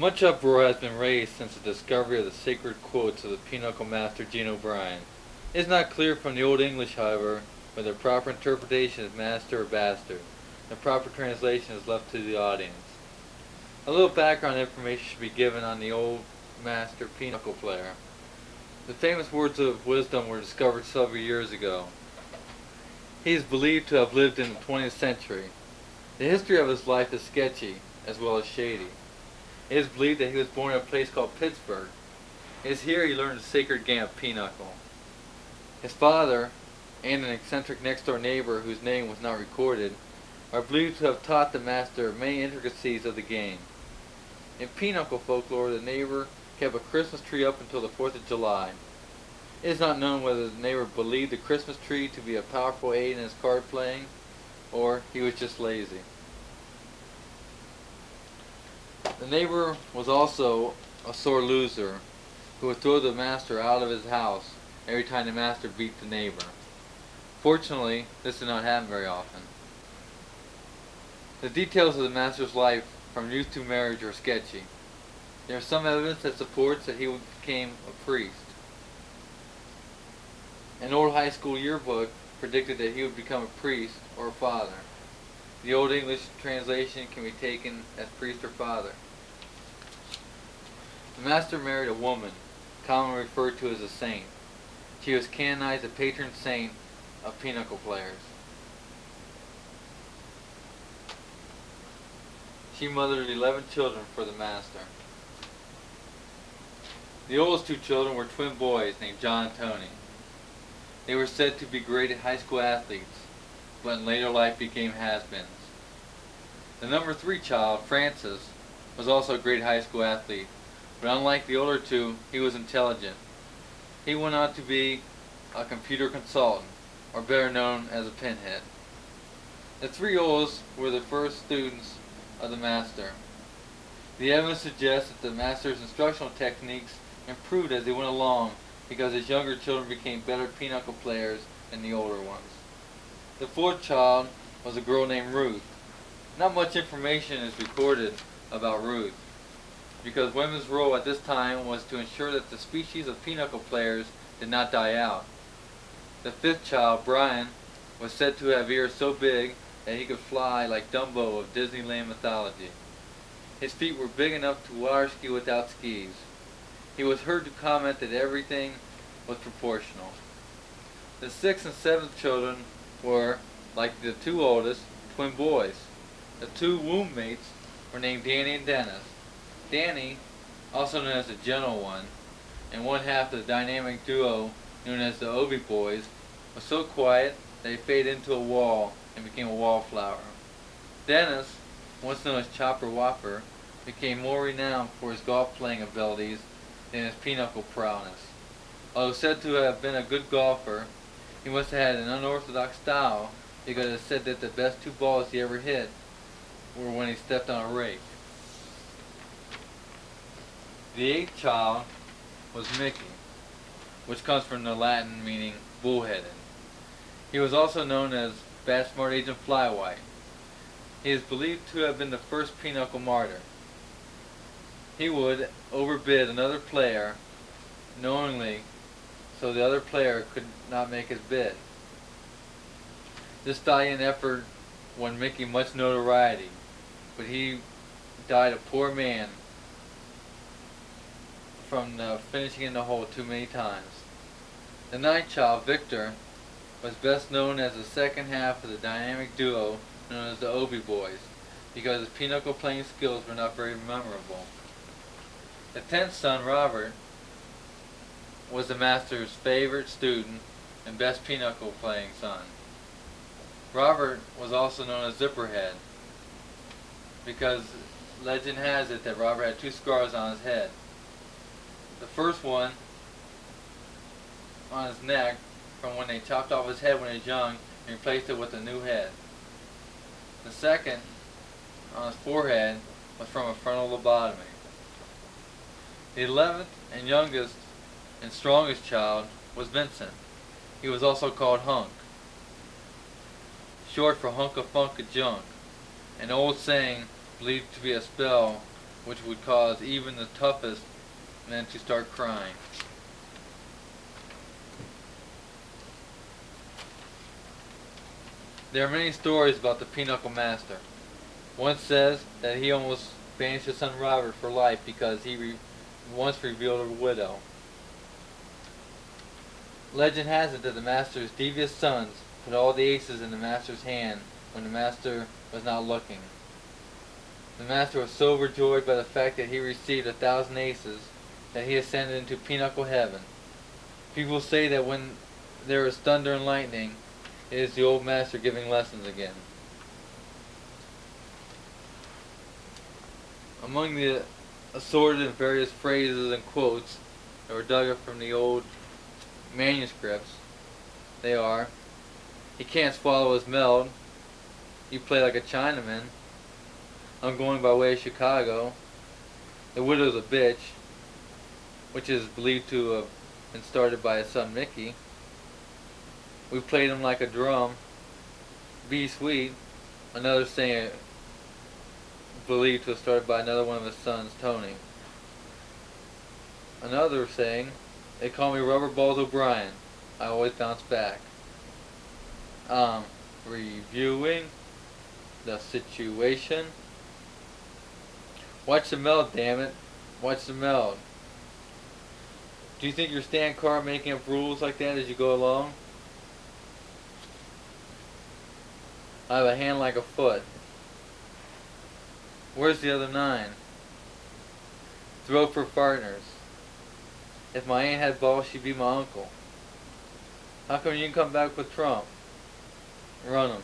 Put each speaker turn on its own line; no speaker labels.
Much uproar has been raised since the discovery of the sacred quotes of the Pinochle Master Jean O'Brien. It is not clear from the Old English, however, whether the proper interpretation is master or bastard. The proper translation is left to the audience. A little background information should be given on the old master pinochle player. The famous words of wisdom were discovered several years ago. He is believed to have lived in the 20th century. The history of his life is sketchy, as well as shady. It is believed that he was born in a place called Pittsburgh. It is here he learned the sacred game of pinochle. His father, and an eccentric next-door neighbor whose name was not recorded, are believed to have taught the master many intricacies of the game. In pinochle folklore, the neighbor kept a Christmas tree up until the 4th of July. It is not known whether the neighbor believed the Christmas tree to be a powerful aid in his card playing, or he was just lazy. The neighbor was also a sore loser who would throw the master out of his house every time the master beat the neighbor. Fortunately, this did not happen very often. The details of the master's life from youth to marriage are sketchy. There is some evidence that supports that he became a priest. An old high school yearbook predicted that he would become a priest or a father. The Old English translation can be taken as priest or father. The master married a woman, commonly referred to as a saint. She was canonized a patron saint of pinochle players. She mothered 11 children for the master. The oldest two children were twin boys named John and Tony. They were said to be great high school athletes, but in later life became has-beens. The number 3 child, Francis, was also a great high school athlete, but unlike the older two, he was intelligent. He went on to be a computer consultant, or better known as a pinhead. The 3 oldest were the first students of the master. The evidence suggests that the master's instructional techniques improved as they went along because his younger children became better pinochle players than the older ones. The 4th child was a girl named Ruth. Not much information is recorded about Ruth, because women's role at this time was to ensure that the species of pinochle players did not die out. The 5th child, Brian, was said to have ears so big that he could fly like Dumbo of Disneyland mythology. His feet were big enough to water ski without skis. He was heard to comment that everything was proportional. The 6th and 7th children were, like the 2 oldest, twin boys. The 2 womb mates were named Danny and Dennis. Danny, also known as the Gentle One, and one half of the dynamic duo known as the Obi Boys, was so quiet that he faded into a wall and became a wallflower. Dennis, once known as Chopper Whopper, became more renowned for his golf playing abilities than his pinochle prowess. Although said to have been a good golfer, he must have had an unorthodox style, because it is said that the best 2 balls he ever hit were when he stepped on a rake. The 8th child was Mickey, which comes from the Latin meaning bullheaded. He was also known as Bat Smart Agent Flywhite. He is believed to have been the first pinochle martyr. He would overbid another player knowingly so the other player could not make his bid. This valiant effort won Mickey much notoriety, but he died a poor man from finishing in the hole too many times. The 9th child, Victor, was best known as the second half of the dynamic duo known as the Obi Boys, because his pinochle playing skills were not very memorable. The 10th son, Robert, was the master's favorite student and best pinochle playing son. Robert was also known as Zipperhead, because legend has it that Robert had 2 scars on his head. The first one on his neck from when they chopped off his head when he was young and replaced it with a new head. The second on his forehead was from a frontal lobotomy. The 11th and youngest and strongest child was Vincent. He was also called Hunk, short for Hunka Funka Junk, an old saying believed to be a spell which would cause even the toughest men to start crying. There are many stories about the Pinochle Master. One says that he almost banished his son Robert for life because he once revealed a widow. Legend has it that the Master's devious sons put all the aces in the Master's hand when the Master was not looking. The Master was so overjoyed by the fact that he received 1,000 aces that he ascended into Pinochle heaven. People say that when there is thunder and lightning, it is the old Master giving lessons again. Among the assorted and various phrases and quotes that were dug up from the old manuscripts, they are: he can't swallow his meld, you play like a Chinaman, I'm going by way of Chicago, the widow's a bitch, which is believed to have been started by his son Mickey, we played him like a drum, be sweet, another saying believed to have started by another one of his sons, Tony. Another saying, they call me Rubber Balls O'Brien, I always bounce back. Reviewing the situation. Watch the meld, damn it. Watch the meld. Do you think you're Stan Carr making up rules like that as you go along? I have a hand like a foot. Where's the other 9? Throw for partners. If my aunt had balls, she'd be my uncle. How come you didn't come back with Trump? Run 'em.